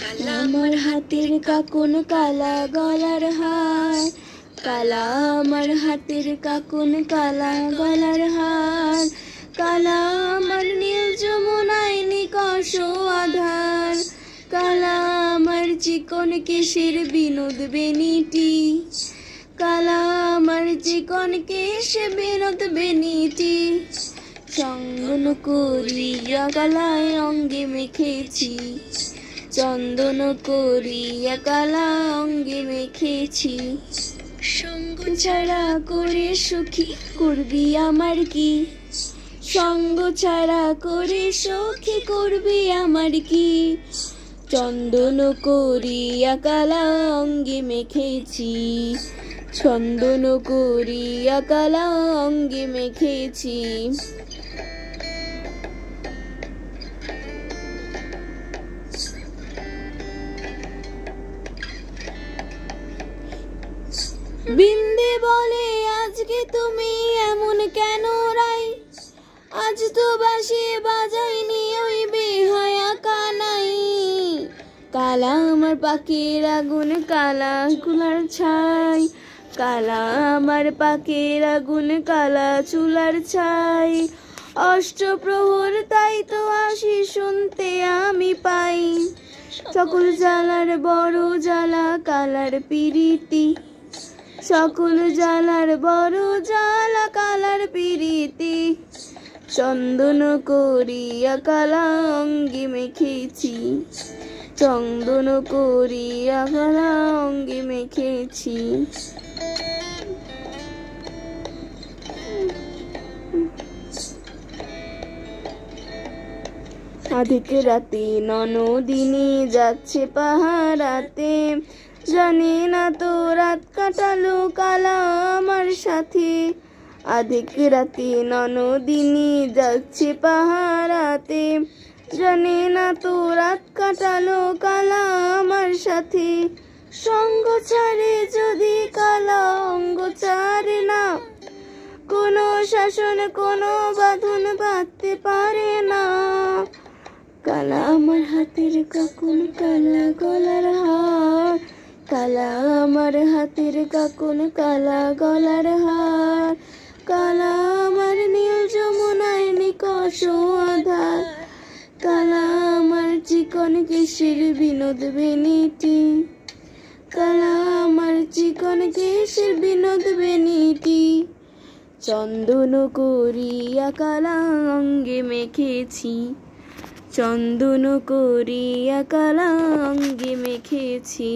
আমার হাতের কাকুন কালা গলার হার, কালা আমার হাতের কাকুন কালা গলার হার, কালা আমার নীল যমুনায় নিকষ আধার, কালা আমার চিকন কেশের বিনোদ বেনিটি, কালা আমার চিকন কেশ বিনোদ বেনিটি, চন্দন করিয়া কালায় অঙ্গে মেখেছি, চন্দন করিয়া কালা অঙ্গে মেখেছি, সঙ্গ ছাড়া করে সুখী করবি আমার কি, সঙ্গ ছাড়া করে সখী করবি আমার কি, চন্দন করিয়া কালা অঙ্গে মেখেছি, চন্দন করিয়া কালা অঙ্গে মেখেছি। বিন্দে বলে আজকে তুমি এমন কেন রাই, আজ তো বাঁশি বাজাইনি ওই বেহায়া কানাই, কালা আমার পাখির আগুন কালা কুলার ছাই, কালা আমার পাখির আগুন কালা চুলার ছাই, অষ্টপ্রহর তাই তো আসি শুনতে আমি পাই, সকল জ্বালার বড় জ্বালা কালার পিরিতি, সকল জ্বালার বড় জ্বালা কালার পিরিতি, চন্দন করিয়া কালা অঙ্গে মেখেছি, চন্দন করিয়া কালা অঙ্গে মেখেছি। আধিক রাতে ননদিনী যাচ্ছে পাহারাতে, জানে না তো রাত কাটালো কালা আমার সাথে, আধিক রাতে ননদিনী যাচ্ছে পাহারাতে, জানে না তো রাত কাটালো কালা আমার সাথে, সঙ্গ ছাড়ে যদি কালা অঙ্গ ছাড়ে না, কোনো শাসন কোনো বাঁধন বাঁধতে পারে না, কালা আমার হাতের কাকুন কালা গলার হার, কালা আমার হাতের কাকুন কালা গলার হার, কালা আমার নীল যমুনায় নিকষ আধার, কালা আমার চিকন কেশের বিনোদ বেনিটি, কালা আমার চিকন কেশের বিনোদ বেনিটি, চন্দন করিয়া কালা অঙ্গে মেখেছি, চন্দন করিয়া কালা অঙ্গে মেখেছি।